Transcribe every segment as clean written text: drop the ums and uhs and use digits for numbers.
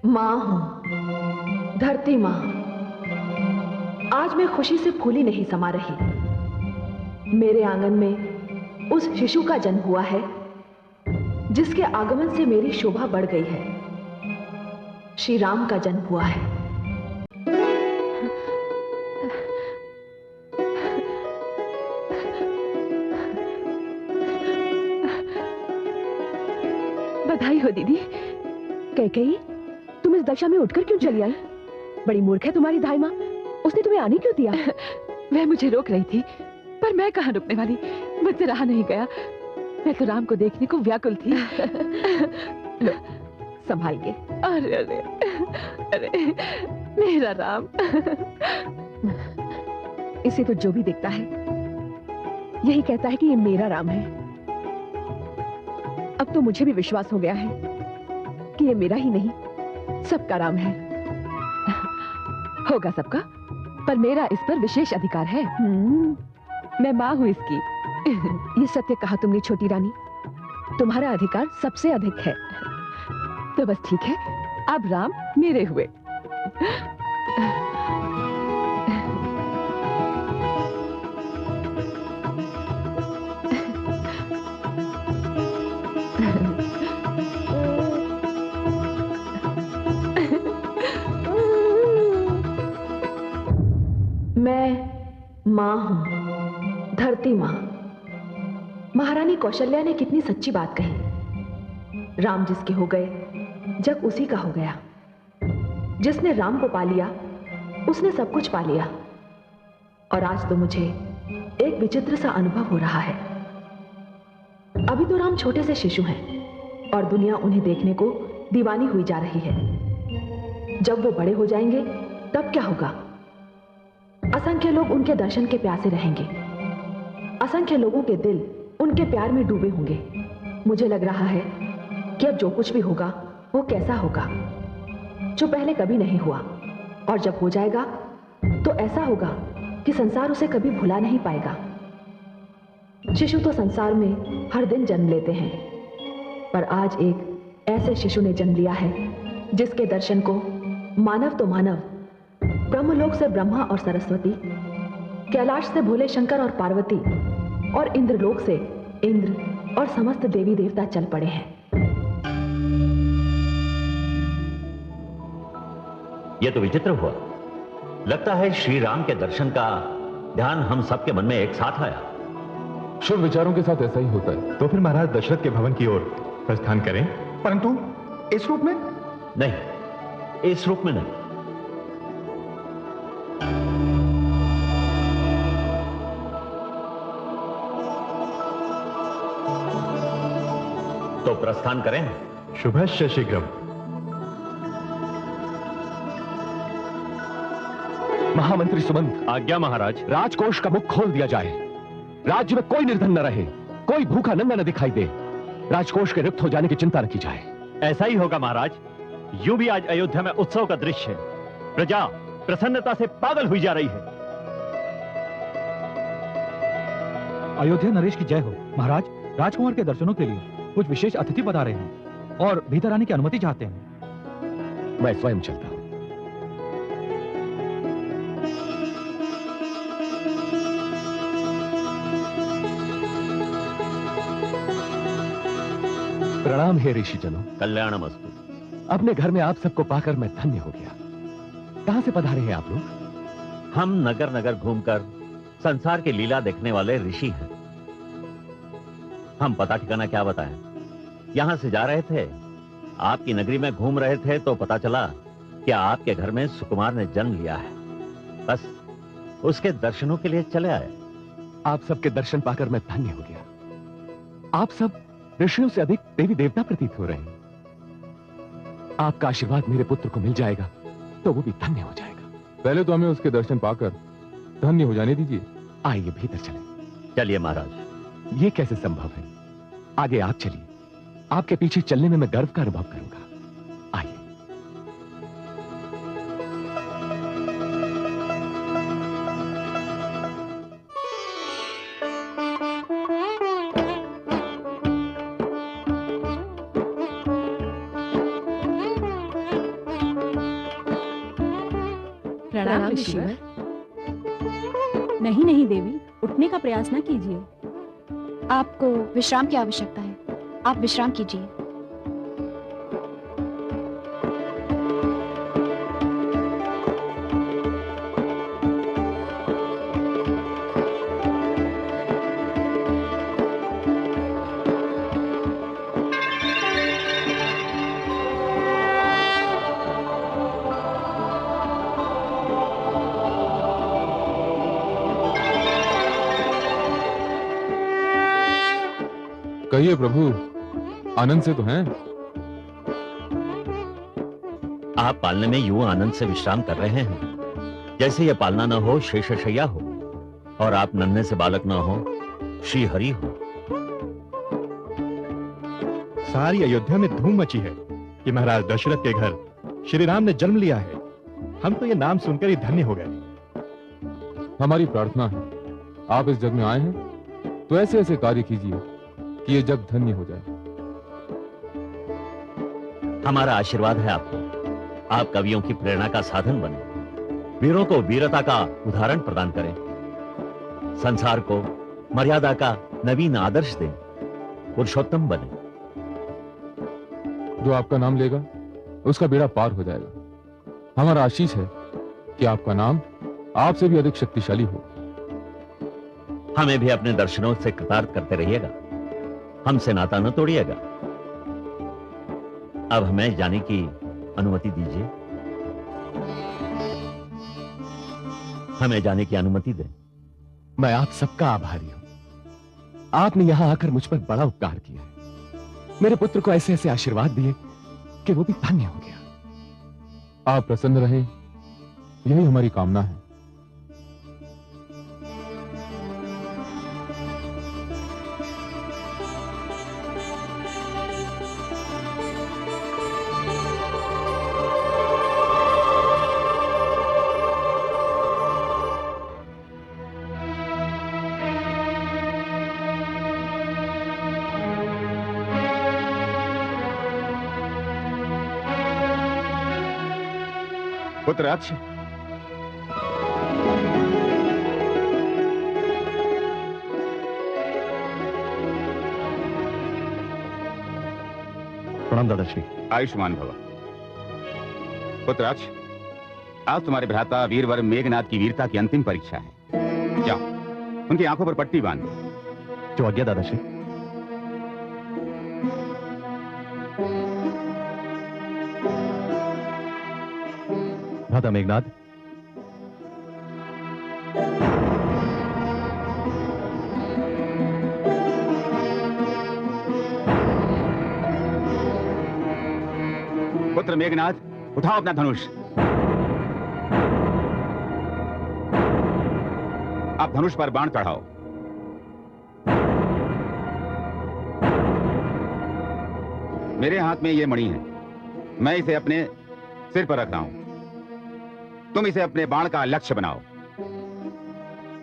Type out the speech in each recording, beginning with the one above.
माँ हूं, धरती माँ। आज मैं खुशी से फूली नहीं समा रही। मेरे आंगन में उस शिशु का जन्म हुआ है जिसके आगमन से मेरी शोभा बढ़ गई है। श्री राम का जन्म हुआ है। बधाई हो दीदी। कैकेयी, तुम इस दशा में उठकर क्यों चली आई? बड़ी मूर्ख है तुम्हारी दाई माँ। उसने तुम्हें आने क्यों दिया? वह मुझे रोक रही थी, पर मैं कहाँ रुकने वाली। मुझसे रहा नहीं गया। मैं तो राम को देखने को व्याकुल थी। लो, संभाल के। अरे अरे अरे, मेरा राम। इसे तो जो भी देखता है यही कहता है कि ये मेरा राम है। अब तो मुझे भी विश्वास हो गया है कि ये मेरा ही नहीं, सबका राम है। होगा सबका, पर मेरा इस पर विशेष अधिकार है। मैं माँ हूँ इसकी। ये सत्य कहा तुमने छोटी रानी। तुम्हारा अधिकार सबसे अधिक है। तो बस ठीक है, अब राम मेरे हुए। मैं माँ हूं, धरती माँ। महारानी कौशल्या ने कितनी सच्ची बात कही। राम जिसके हो गए, जग उसी का हो गया। जिसने राम को पा लिया, उसने सब कुछ पा लिया। और आज तो मुझे एक विचित्र सा अनुभव हो रहा है। अभी तो राम छोटे से शिशु हैं और दुनिया उन्हें देखने को दीवानी हुई जा रही है। जब वो बड़े हो जाएंगे तब क्या होगा? असंख्य लोग उनके दर्शन के प्यासे रहेंगे। असंख्य लोगों के दिल उनके प्यार में डूबे होंगे। मुझे लग रहा है कि अब जो कुछ भी होगा वो कैसा होगा, जो पहले कभी नहीं हुआ। और जब हो जाएगा तो ऐसा होगा कि संसार उसे कभी भुला नहीं पाएगा। शिशु तो संसार में हर दिन जन्म लेते हैं, पर आज एक ऐसे शिशु ने जन्म लिया है जिसके दर्शन को मानव तो मानव, ब्रह्मलोक से ब्रह्मा और सरस्वती, कैलाश से भोले शंकर और पार्वती, और इंद्रलोक से इंद्र और समस्त देवी देवता चल पड़े हैं। यह तो विचित्र हुआ। लगता है श्री राम के दर्शन का ध्यान हम सबके मन में एक साथ आया। शुभ विचारों के साथ ऐसा ही होता है। तो फिर महाराज दशरथ के भवन की ओर प्रस्थान करें, परंतु इस रूप में नहीं, इस रूप में नहीं। तो प्रस्थान करें। शुभश्च शीघ्रम। महामंत्री सुमंत। आज्ञा महाराज। राजकोष का मुख खोल दिया जाए। राज्य में कोई निर्धन न रहे, कोई भूखा नंगा न दिखाई दे। राजकोष के रिक्त हो जाने की चिंता रखी जाए। ऐसा ही होगा महाराज। यूं भी आज अयोध्या में उत्सव का दृश्य है। प्रजा प्रसन्नता से पागल हुई जा रही है। अयोध्या नरेश की जय हो। महाराज, राजकुमार के दर्शनों के लिए कुछ विशेष अतिथि पधारे रहे हैं और भीतर आने की अनुमति चाहते हैं। मैं स्वयं चलता हूं। प्रणाम हे ऋषिजनों। कल्याणमस्तु। अपने घर में आप सबको पाकर मैं धन्य हो गया। कहां से पधारे हैं आप लोग? हम नगर नगर घूमकर संसार की लीला देखने वाले ऋषि हैं। हम पता ठिकाना क्या बताएं। यहां से जा रहे थे, आपकी नगरी में घूम रहे थे तो पता चला कि आपके घर में सुकुमार ने जन्म लिया है। बस उसके दर्शनों के लिए चले आए। आप सबके दर्शन पाकर मैं धन्य हो गया। आप सब ऋषियों से अधिक देवी देवता प्रतीत हो रहे हैं। आपका आशीर्वाद मेरे पुत्र को मिल जाएगा तो वो भी धन्य हो जाएगा। पहले तो हमें उसके दर्शन पाकर धन्य हो जाने दीजिए। आइए भीतर चलें। चलिए महाराज। ये कैसे संभव है? आगे आप चलिए। आपके पीछे चलने में मैं गर्व का अनुभव करूंगा। आइए। प्रणाम ऋषिवर। नहीं नहीं देवी, उठने का प्रयास न कीजिए। आपको विश्राम की आवश्यकता है, आप विश्राम कीजिए। कहिए प्रभु, आनंद से तो हैं? आप पालने में यूं आनंद से विश्राम कर रहे हैं जैसे यह पालना न हो शेषशय्या हो और आप नन्हे से बालक न हो श्री हरि हो। सारी अयोध्या में धूम मची है कि महाराज दशरथ के घर श्री राम ने जन्म लिया है। हम तो ये नाम सुनकर ही धन्य हो गए। हमारी प्रार्थना है, आप इस जग में आए हैं तो ऐसे ऐसे कार्य कीजिए कि ये जग धन्य हो जाए। हमारा आशीर्वाद है आपको। आप कवियों की प्रेरणा का साधन बने, वीरों को वीरता का उदाहरण प्रदान करें, संसार को मर्यादा का नवीन आदर्श दें, पुरुषोत्तम बने। जो आपका नाम लेगा उसका बेड़ा पार हो जाएगा। हमारा आशीष है कि आपका नाम आपसे भी अधिक शक्तिशाली हो। हमें भी अपने दर्शनों से कृतार्थ करते रहिएगा, हमसे नाता न तोड़िएगा। अब हमें जाने की अनुमति दीजिए, हमें जाने की अनुमति दें। मैं आप सबका आभारी हूं। आपने यहां आकर मुझ पर बड़ा उपकार किया है। मेरे पुत्र को ऐसे ऐसे आशीर्वाद दिए कि वो भी धन्य हो गया। आप प्रसन्न रहें, यही हमारी कामना है। पुत्र अक्ष, प्रणाम दादाश्री। आयुष्मान भव। पुत्र अक्ष, आज तुम्हारे भ्राता वीरवर मेघनाथ की वीरता की अंतिम परीक्षा है। जाओ, उनकी आंखों पर पट्टी बांध दो। जो आज्ञा दादाश्री। भ्राता मेघनाथ, पुत्र मेघनाथ, उठाओ अपना धनुष। आप धनुष पर बाण चढ़ाओ। मेरे हाथ में ये मणि है, मैं इसे अपने सिर पर रख रहा हूं। तुम इसे अपने बाण का लक्ष्य बनाओ।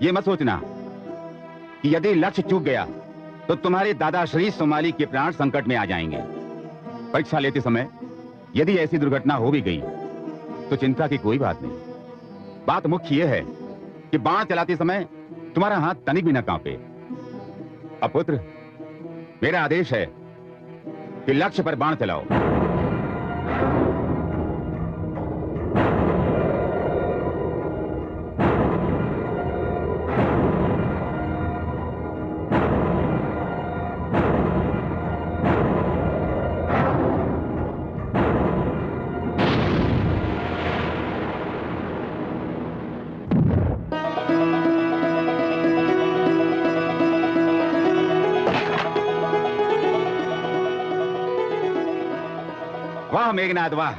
ये मत सोचना कि यदि लक्ष्य चूक गया तो तुम्हारे दादा श्री सोमाली के प्राण संकट में आ जाएंगे। परीक्षा लेते समय यदि ऐसी दुर्घटना हो भी गई तो चिंता की कोई बात नहीं। बात मुख्य यह है कि बाण चलाते समय तुम्हारा हाथ तनिक भी न कांपे। अब पुत्र, मेरा आदेश है कि लक्ष्य पर बाण चलाओ। वाह मेघनाथ वाह,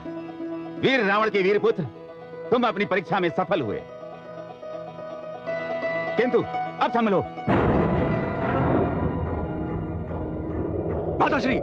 वीर रावण के वीर पुत्र, तुम अपनी परीक्षा में सफल हुए। किंतु अब संभलो। दादाश्री,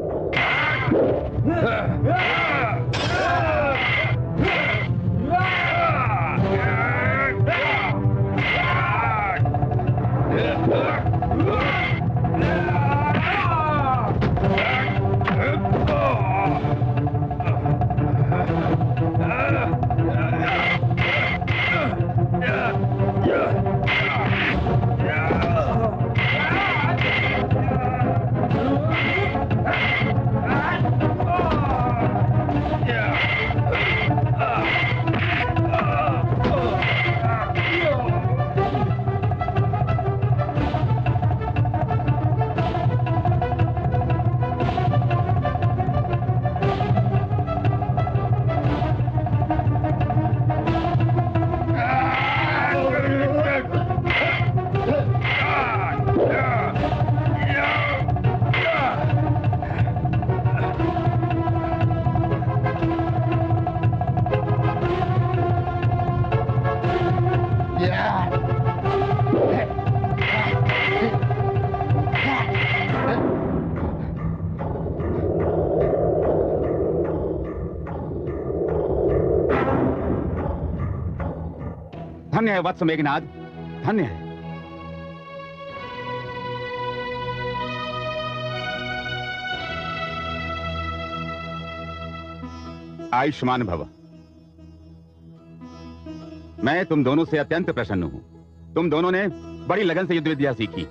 धन्य है वत्स मेघनाद, धन्य है। आयुष्मान भव। मैं तुम दोनों से अत्यंत प्रसन्न हूं। तुम दोनों ने बड़ी लगन से युद्ध विद्या सीखी।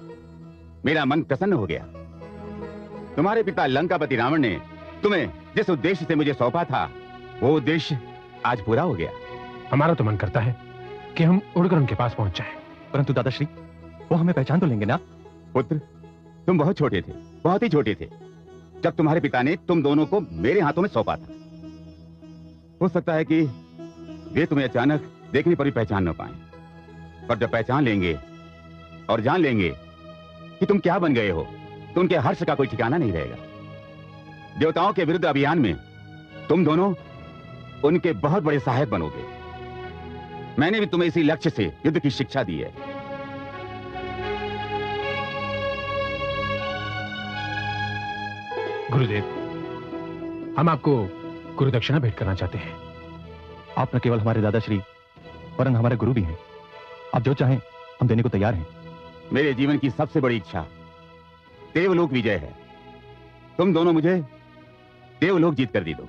मेरा मन प्रसन्न हो गया। तुम्हारे पिता लंकापति रावण ने तुम्हें जिस उद्देश्य से मुझे सौंपा था, वो उद्देश्य आज पूरा हो गया। हमारा तो मन करता है कि हम उड़कर उनके पास पहुंच जाएं। परंतु दादाश्री, वो हमें पहचान तो लेंगे ना? पुत्र, तुम बहुत छोटे थे, बहुत ही छोटे थे, जब तुम्हारे पिता ने तुम दोनों को मेरे हाथों में सौंपा था। हो सकता है कि वे तुम्हें अचानक देखने पर भी पहचान न पाए, पर जब पहचान लेंगे और जान लेंगे कि तुम क्या बन गए हो, तो उनके हर्ष का कोई ठिकाना नहीं रहेगा। देवताओं के विरुद्ध अभियान में तुम दोनों उनके बहुत बड़े सहायक बनोगे। मैंने भी तुम्हें इसी लक्ष्य से युद्ध की शिक्षा दी है। गुरुदेव, हम आपको गुरुदक्षिणा भेंट करना चाहते हैं। आप न केवल हमारे दादाश्री, वरन हमारे गुरु भी हैं। आप जो चाहें हम देने को तैयार हैं। मेरे जीवन की सबसे बड़ी इच्छा देवलोक विजय है। तुम दोनों मुझे देवलोक जीत कर दी दो,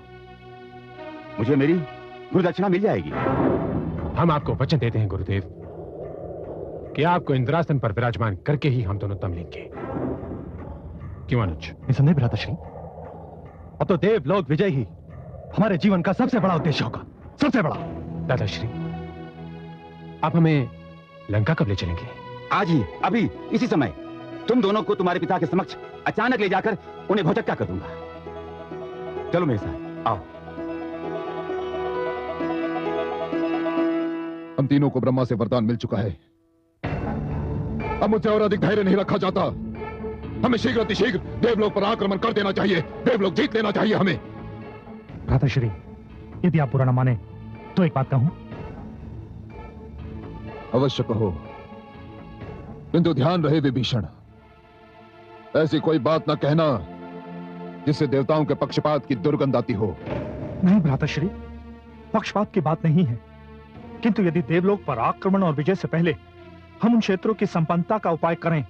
मुझे मेरी गुरुदक्षिणा मिल जाएगी। हम आपको वचन देते हैं गुरुदेव कि आपको इंद्रासन पर विराजमान करके ही हम दोनों दम लेंगे। क्यों अनुज? निसंदेह भ्राताश्री, अब तो देवलोक विजय ही हमारे जीवन का सबसे बड़ा उद्देश्य होगा, सबसे बड़ा। दादाश्री, आप हमें लंका कब ले चलेंगे? आज ही, अभी, इसी समय। तुम दोनों को तुम्हारे पिता के समक्ष अचानक ले जाकर उन्हें भौचक्का कर दूंगा। चलो मेरे साथ, आओ। हम तीनों को ब्रह्मा से वरदान मिल चुका है। अब मुझसे और अधिक धैर्य नहीं रखा जाता। हमें शीघ्र अतिशीघ्र देवलोक पर आक्रमण कर देना चाहिए। देवलोक जीत लेना चाहिए हमें। भ्राताश्री, यदि आप बुरा न माने तो एक बात कहूं। अवश्य कहो, किंतु ध्यान रहे विभीषण, ऐसी कोई बात न कहना जिससे देवताओं के पक्षपात की दुर्गंध आती हो। नहीं भ्राताश्री, पक्षपात की बात नहीं है, किंतु यदि देवलोक पर आक्रमण और विजय से पहले हम उन क्षेत्रों की संपन्नता का उपाय करें,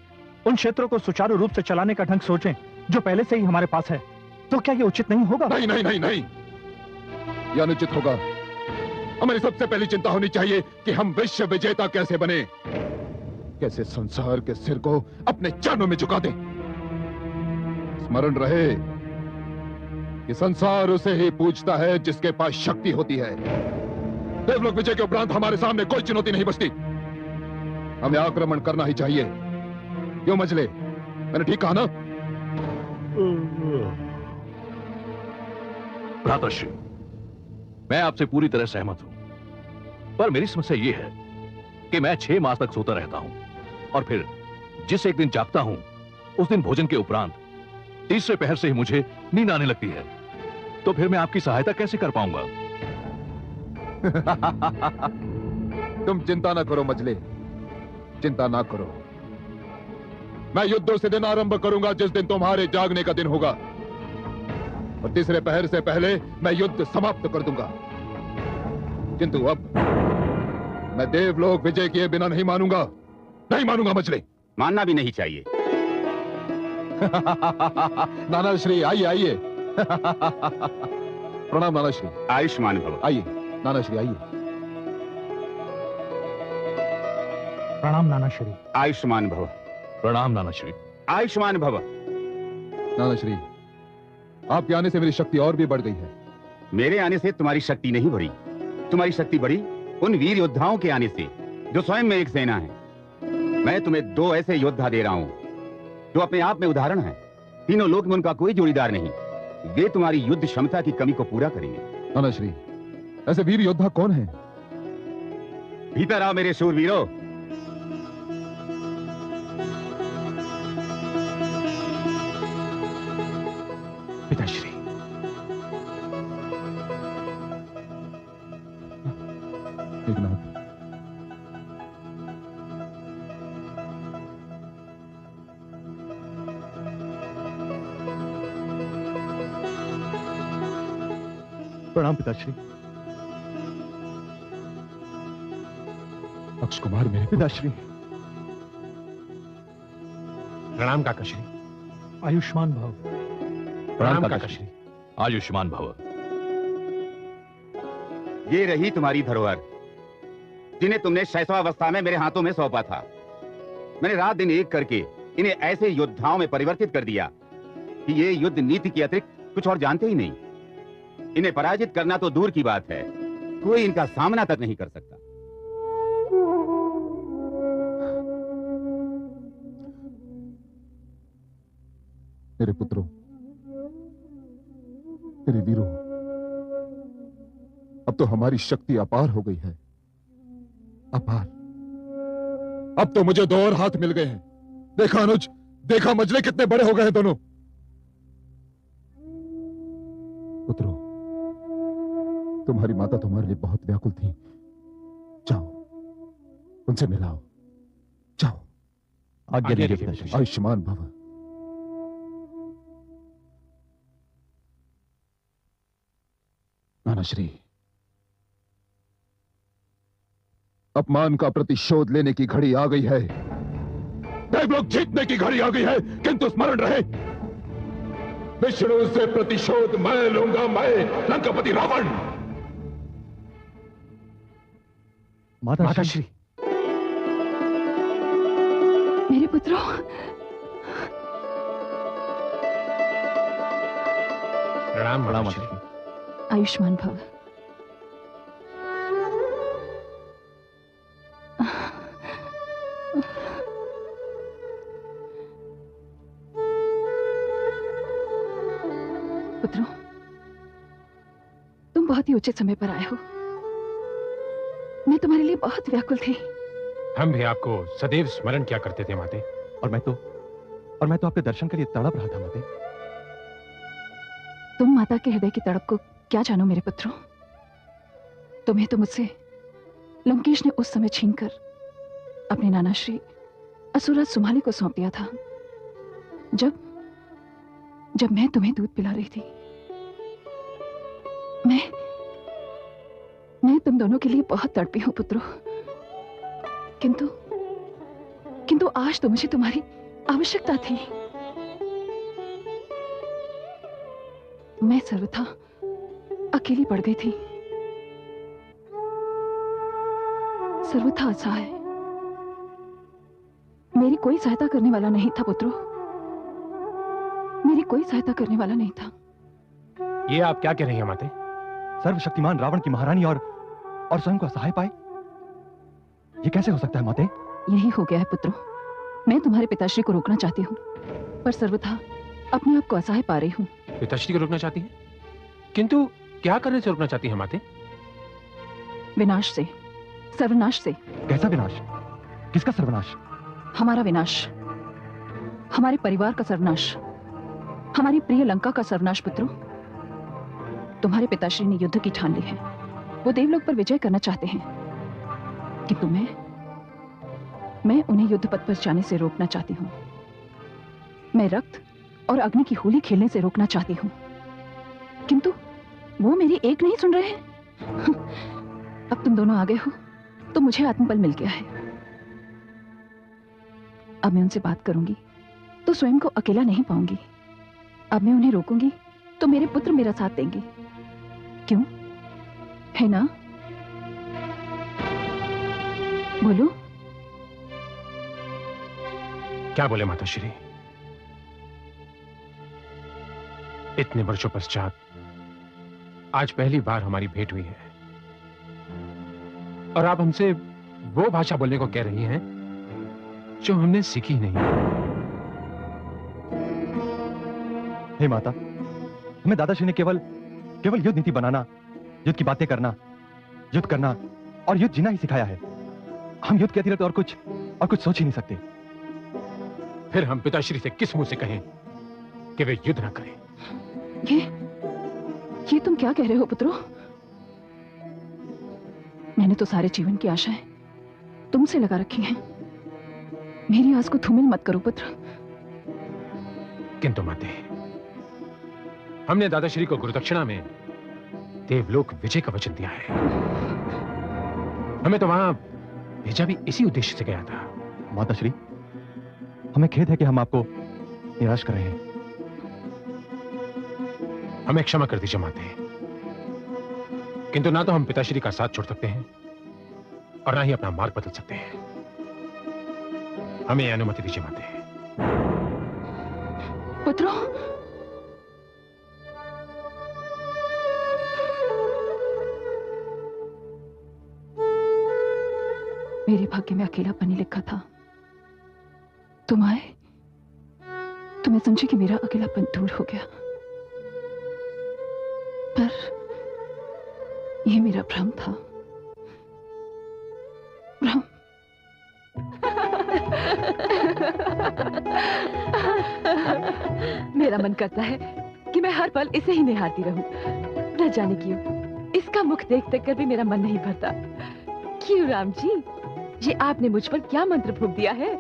उन क्षेत्रों को सुचारू रूप से चलाने का ढंग सोचें जो पहले से ही हमारे पास है, तो क्या यह उचित नहीं होगा? नहीं नहीं नहीं नहीं, यह अनुचित होगा। हमारी सबसे पहली चिंता होनी चाहिए कि हम विश्व विजेता कैसे बने, कैसे संसार के सिर को अपने चरणों में झुका दें। स्मरण रहे कि संसार उसे ही पूजता है जिसके पास शक्ति होती है। देवलोक विजय के उपरांत हमारे सामने कोई चुनौती नहीं बचती। हमें आक्रमण करना ही चाहिए। क्यों मजले, मैंने ठीक कहा ना? भ्राताश्री, मैं आपसे पूरी तरह सहमत हूं, पर मेरी समस्या यह है कि मैं 6 मास तक सोता रहता हूं और फिर जिस एक दिन जागता हूं, उस दिन भोजन के उपरांत तीसरे पहर से ही मुझे नींद आने लगती है। तो फिर मैं आपकी सहायता कैसे कर पाऊंगा? तुम चिंता ना करो मजले, चिंता ना करो। मैं युद्ध उस दिन आरंभ करूंगा जिस दिन तुम्हारे जागने का दिन होगा, और तीसरे पहर से पहले मैं युद्ध समाप्त कर दूंगा। किंतु अब मैं देवलोक विजय किए बिना नहीं मानूंगा, नहीं मानूंगा मजले। मानना भी नहीं चाहिए। नाना श्री, आइए आइए। प्रणाम नाना श्री। आयुष्मान भव। आइए नाना श्री, आइए। प्रणाम नाना श्री। आयुष्मान भव। प्रणाम नाना श्री। आयुष्मान भव। नाना श्री, आपके आने से मेरी शक्ति और भी बढ़ गई है। मेरे आने से तुम्हारी शक्ति नहीं बढ़ी, तुम्हारी शक्ति बढ़ी उन वीर योद्धाओं के आने से जो स्वयं में एक सेना है। मैं तुम्हें 2 ऐसे योद्धा दे रहा हूं जो अपने आप में उदाहरण हैं। तीनों लोक में उनका कोई जोड़ीदार नहीं। वे तुम्हारी युद्ध क्षमता की कमी को पूरा करेंगे। नाना श्री, ऐसे वीर योद्धा कौन हैं? भीतर आओ मेरे शूरवीरों। पिताश्री, एकनाथ, प्रणाम पिताश्री। अक्ष कुमार मेरे पिताश्री। प्रणाम काकाश्री। आयुष्मान भव। प्रणाम काकाश्री। आयुष्मान भव। ये रही तुम्हारी धरोहर जिन्हें तुमने शैशवावस्था में मेरे हाथों में सौंपा था। मैंने रात दिन एक करके इन्हें ऐसे योद्धाओं में परिवर्तित कर दिया कि ये युद्ध नीति के अतिरिक्त कुछ और जानते ही नहीं। इन्हें पराजित करना तो दूर की बात है, कोई इनका सामना तक नहीं कर सकता। मेरे पुत्रों, मेरे वीरों, अब तो हमारी शक्ति अपार हो गई है। अपार। अब तो मुझे 2 और हाथ मिल गए हैं। देखा अनुज, देखा मजले कितने बड़े हो गए हैं दोनों। पुत्रों, तुम्हारी माता तुम्हारे लिए बहुत व्याकुल थी। जाओ, उनसे मिलाओ। जाओ। आज्ञा दीजिए पिताश्री। आयुष्मान भव। नानाश्री, अपमान का प्रतिशोध लेने की घड़ी आ गई है। देवलोक जीतने की घड़ी आ गई है, किंतु स्मरण रहे, विष्णु से प्रतिशोध मैं लूंगा, मैं लंकापति रावण। माताश्री। मेरे पुत्रों, प्रणाम माताश्री। आयुष्मान भव। पुत्रों, तुम बहुत ही उचित समय पर आए हो। मैं तुम्हारे लिए बहुत व्याकुल थी। हम भी आपको सदैव स्मरण किया करते थे माते। और मैं तो आपके दर्शन के लिए तड़प रहा था माते। तुम माता के हृदय की तड़प को क्या जानो मेरे पुत्रों। तुम्हें तो मुझसे लंकेश ने उस समय छीनकर अपने नाना श्री असुरराज सुमाली को सौंप दिया था, जब मैं तुम्हें दूध पिला रही थी। मैं तुम दोनों के लिए बहुत तड़पी हूं पुत्रों, किंतु आज तो मुझे तुम्हारी आवश्यकता थी। मैं सर्वथा अकेली पड़ गई थी, सर्वथा असहाय। मेरी कोई सहायता करने वाला नहीं था पुत्रों, मेरी कोई सहायता करने वाला नहीं था। ये आप क्या कह रही हैं माते? सर्वशक्तिमान रावण की महारानी और स्वयं को असहाय पाए, ये कैसे हो सकता है माते? यही हो गया है पुत्रों। मैं तुम्हारे पिताश्री को रोकना चाहती हूँ, पर सर्वथा अपने आप को असहाय पा रही हूँ। पिताश्री को रोकना चाहती हैं? किंतु क्या करने से रोकना चाहती हैं माते? विनाश से, सर्वनाश से। कैसा विनाश? किसका सर्वनाश? हमारा विनाश, हमारे परिवार का सर्वनाश, हमारी प्रिय लंका का सर्वनाश पुत्रों। तुम्हारे पिताश्री ने युद्ध की ठान ली है। वो देवलोक पर विजय करना चाहते हैं, किंतु मैं उन्हें युद्ध पथ पर जाने से रोकना चाहती हूँ। मैं रक्त और अग्नि की होली खेलने से रोकना चाहती हूँ, किंतु वो मेरी एक नहीं सुन रहे हैं। अब तुम दोनों आ गए हो तो मुझे आत्मबल मिल गया है। अब मैं उनसे बात करूंगी तो स्वयं को अकेला नहीं पाऊंगी। अब मैं उन्हें रोकूंगी तो मेरे पुत्र मेरा साथ देंगे। क्यों, है ना? बोलो। क्या बोले माताश्री? इतने वर्षों पश्चात आज पहली बार हमारी भेंट हुई है और आप हमसे वो भाषा बोलने को कह रही हैं जो हमने सीखी नहीं। हे माता, हमें दादाश्री ने केवल युद्ध नीति बनाना, युद्ध की बातें करना, युद्ध करना और युद्ध जीना ही सिखाया है। हम युद्ध के अतिरिक्त और कुछ सोच ही नहीं सकते। फिर हम पिताश्री से किस मुंह से कहें कि वे युद्ध ना करें? ये तुम क्या कह रहे हो पुत्रो? मैंने तो सारे जीवन की आशाएं तुमसे लगा रखी हैं। मेरी आस को धूमिल मत करो पुत्र। किंतु माते, हमने दादाश्री को गुरुदक्षिणा में देवलोक विजय का वचन दिया है। हमें तो वहां भेजा भी इसी उद्देश्य से गया था। माताश्री, हमें खेद है कि हम आपको निराश कर रहे हैं। हमें क्षमा कर दीजिए माते, किंतु ना तो हम पिताश्री का साथ छोड़ सकते हैं और ना ही अपना मार्ग बदल सकते हैं। हमें अनुमति दीजिए माते। पुत्रों, मेरे भाग्य में अकेलापन ही लिखा था। तुम आए तो मैं समझी कि मेरा अकेलापन दूर हो गया, पर यह मेरा भ्रम था। भ्रम। मेरा मन करता है कि मैं हर पल इसे ही निहारती रहूं। न जाने क्यों इसका मुख देख कर भी मेरा मन नहीं भरता। क्यों राम जी, ये आपने मुझ पर क्या मंत्र फूंक दिया है?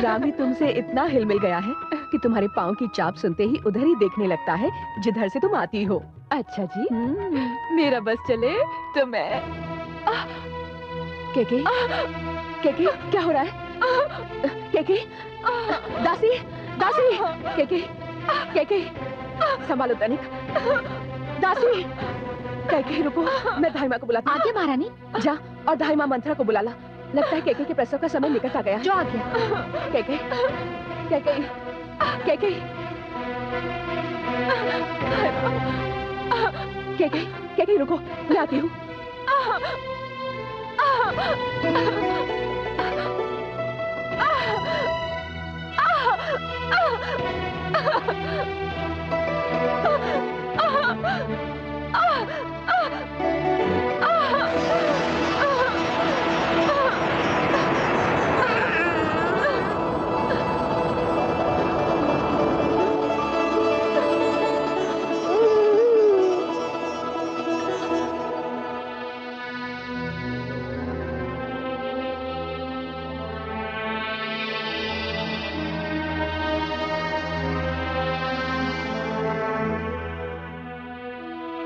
राम ही तुमसे इतना हिल मिल गया है कि तुम्हारे पाँव की चाप सुनते ही उधर ही देखने लगता है जिधर से तुम आती हो। अच्छा जी, मेरा बस चले तो मैं केके, क्या हो रहा है? केके, दासी, केके, संभालो तनिक। दासी, केके रुको, मैं धाई माँ को बुलाती हूँ। आगे महारानी। जा और धाई माँ मंत्रा को बुला ला। लगता है केके के प्रसव का समय निकट आ गया। जो आ गया। केके, रुको, मैं आती हूँ।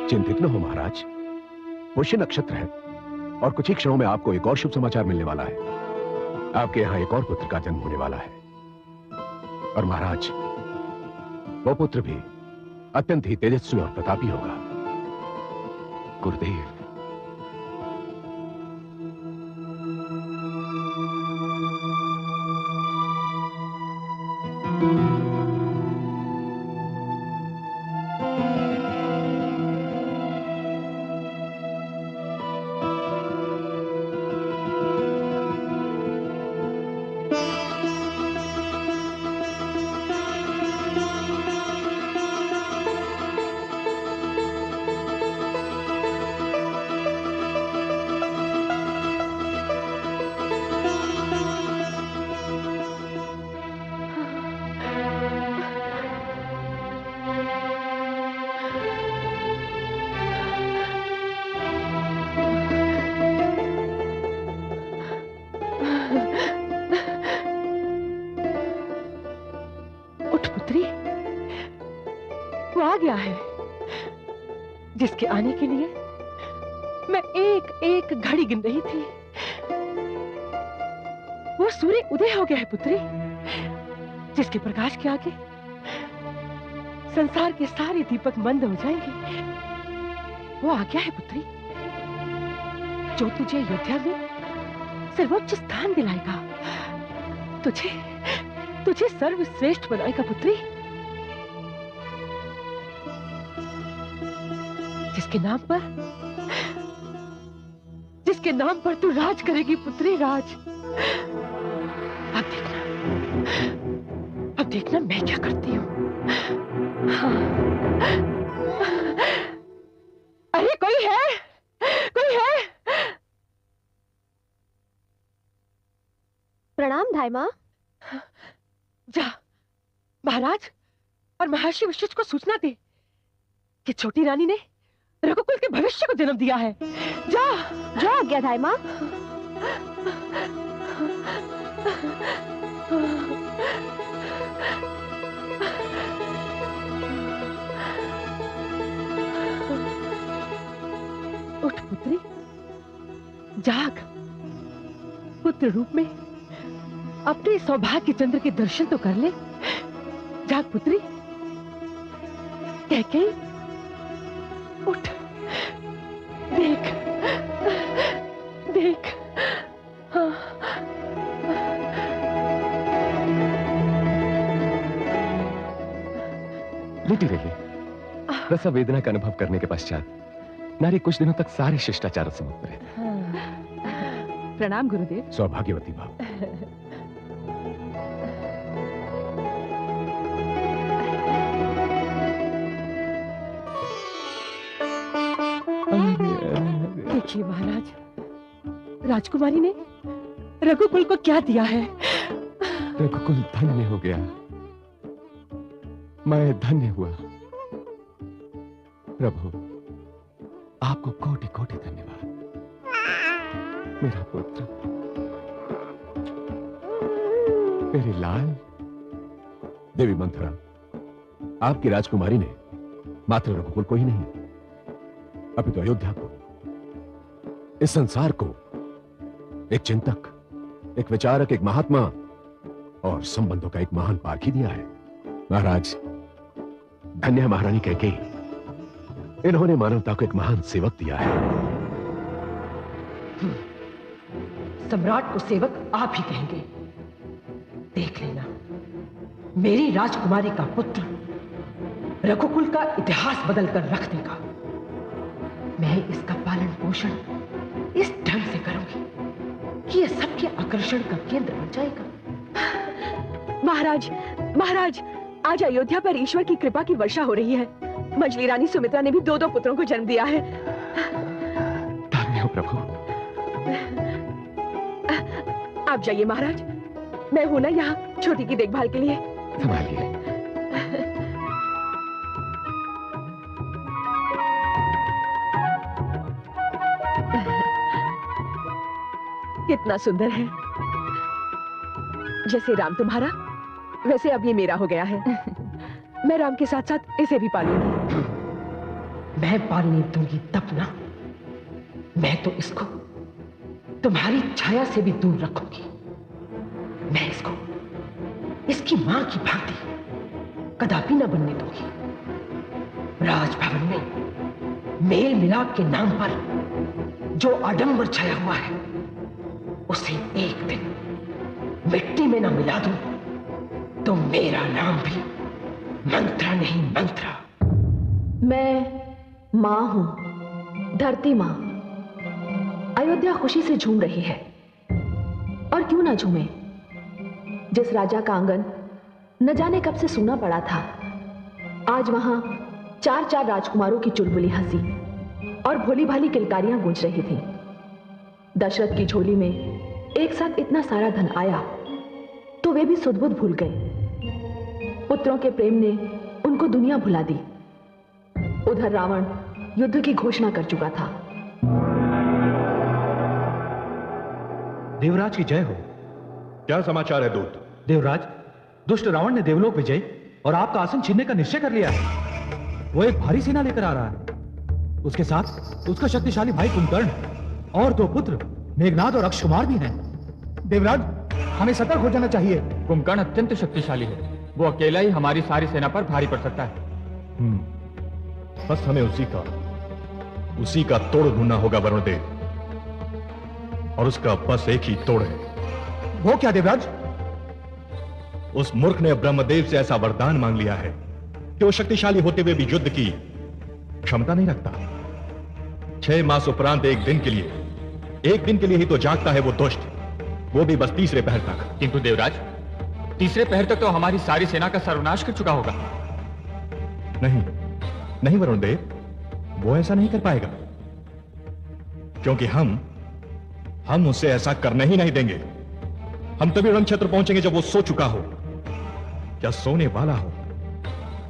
चिंतित न हो महाराज, पुष्य नक्षत्र है और कुछ ही क्षणों में आपको एक और शुभ समाचार मिलने वाला है। आपके यहां एक और पुत्र का जन्म होने वाला है और महाराज, वो पुत्र भी अत्यंत ही तेजस्वी और प्रतापी होगा। गुरुदेव, गया है जिसके आने के लिए मैं एक एक घड़ी गिन रही थी। वो सूर्य उदय हो गया है पुत्री, जिसके प्रकाश के आगे संसार के सारे दीपक मंद हो जाएंगे। वो आ गया है पुत्री, जो तुझे अयोध्या में सर्वोच्च स्थान दिलाएगा, तुझे सर्वश्रेष्ठ बनाएगा पुत्री। जिसके नाम पर तू राज करेगी पुत्री, राज। अब देखना मैं क्या करती हूँ। हाँ। अरे कोई है? प्रणाम धाइमा। जा महाराज और महर्षि वशिष्ठ को सूचना दे कि छोटी रानी ने रघुकुल के भविष्य को जन्म दिया है। जा जा आज्ञा धाइमा। उठ पुत्री, जाग। पुत्र रूप में अपने सौभाग्य चंद्र के दर्शन तो कर ले। जाग पुत्री। कैकेयी, उठ, देख। हाँ। लेटी रहिए। प्रसव वेदना का अनुभव करने के पश्चात नारी कुछ दिनों तक सारे शिष्टाचार से मुक्त रहे। प्रणाम गुरुदेव। सौभाग्यवती भाव। देखिए महाराज, राजकुमारी ने रघुकुल को क्या दिया है। रघुकुल धन्य हो गया, मैं धन्य हुआ। प्रभु आपको कोटि कोटि धन्यवाद। मेरा पुत्र, मेरे लाल। देवी मंथरा, आपकी राजकुमारी ने मात्र रघुकुल को ही नहीं, अभी तो अयोध्या को, इस संसार को एक चिंतक, एक विचारक, एक महात्मा और संबंधों का एक महान पार्क ही दिया है। महाराज, धन्य है महारानी कैकेयी, इन्होंने मानवता को एक महान सेवक दिया है। सम्राट को सेवक आप ही कहेंगे। देख लेना, मेरी राजकुमारी का पुत्र रघुकुल का इतिहास बदलकर रख देगा। मैं इसका पालन पोषण इस ढंग से करूंगी कि यह सबके आकर्षण का केंद्र बन जाएगा। महाराज, आज अयोध्या पर ईश्वर की कृपा की वर्षा हो रही है। मंजली रानी सुमित्रा ने भी 2 पुत्रों को जन्म दिया है। धन्य हो प्रभु। आप जाइए महाराज, मैं हूं ना यहाँ छोटी की देखभाल के लिए। संभालिए। कितना सुंदर है। जैसे राम तुम्हारा, वैसे अब ये मेरा हो गया है। मैं राम के साथ साथ इसे भी पालूंगी। मैं पालने दूंगी तब ना, मैं तो इसको तुम्हारी छाया से भी दूर रखूंगी। मैं इसको इसकी मां की भांति कदापि न बनने दूंगी। राजभवन में मेल मिलाप के नाम पर जो आडंबर छाया हुआ है, उसे एक दिन मिट्टी में न मिला दूं तो मेरा नाम भी मंत्रा नहीं मंत्रा। मैं मां हूं, धरती मां। अयोध्या खुशी से झूम रही है, और क्यों ना झूमे। जिस राजा का आंगन न जाने कब से सूना पड़ा था, आज वहां 4 राजकुमारों की चुलबुली हंसी और भोली भाली किलकारियां गूंज रही थीं। दशरथ की झोली में एक साथ इतना सारा धन आया तो वे भी सुध-बुध भूल गए। पुत्रों के प्रेम ने उनको दुनिया भुला दी। उधर रावण युद्ध की घोषणा कर चुका था। देवराज की जय हो। क्या समाचार है दूत? देवराज, दुष्ट रावण ने देवलोक विजय और आपका आसन छीनने का निश्चय कर लिया है। वो एक भारी सेना लेकर आ रहा है। उसके साथ उसका शक्तिशाली भाई कुंभकर्ण और 2 पुत्र मेघनाद और अक्षकुमार भी हैं। देवराज, हमें सतर्क हो जाना चाहिए। कुंभकर्ण अत्यंत शक्तिशाली है। वो अकेला ही हमारी सारी सेना पर भारी पड़ सकता है। बस हमें उसी का तोड़ ढूंढना होगा वरुणदेव, और उसका बस एक ही तोड़ है। वो क्या देवराज? उस मूर्ख ने ब्रह्मदेव से ऐसा वरदान मांग लिया है कि वो शक्तिशाली होते हुए भी युद्ध की क्षमता नहीं रखता। 6 मास उपरांत एक दिन के लिए ही तो जागता है वो दुष्ट, वो भी बस तीसरे पहर तक। किंतु देवराज, तीसरे पहर तक तो हमारी सारी सेना का सर्वनाश कर चुका होगा। नहीं वरुण देव, वो ऐसा नहीं कर पाएगा, क्योंकि हम उसे ऐसा करने ही नहीं देंगे। हम तभी रण क्षेत्र पहुंचेंगे जब वो सो चुका हो या सोने वाला हो।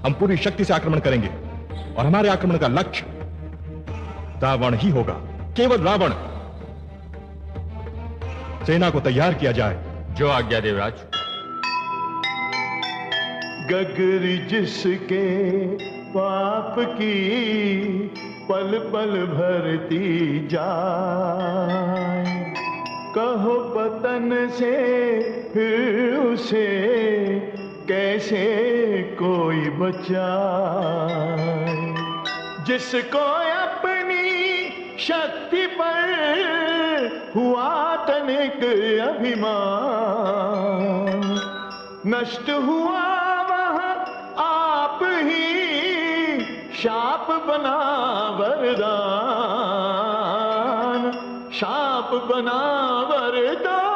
हम पूरी शक्ति से आक्रमण करेंगे और हमारे आक्रमण का लक्ष्य रावण ही होगा, केवल रावण। सेना को तैयार किया जाए। जो आज्ञा देवराज। गगरी जिसके पाप की पल पल भरती जाए, कहो पतन से फिर उसे कैसे कोई बचाए। जिसको अपनी शक्ति पर हुआ तनिक अभिमान, नष्ट हुआ वहाँ आप ही शाप बना वरदान, शाप बना वरदान।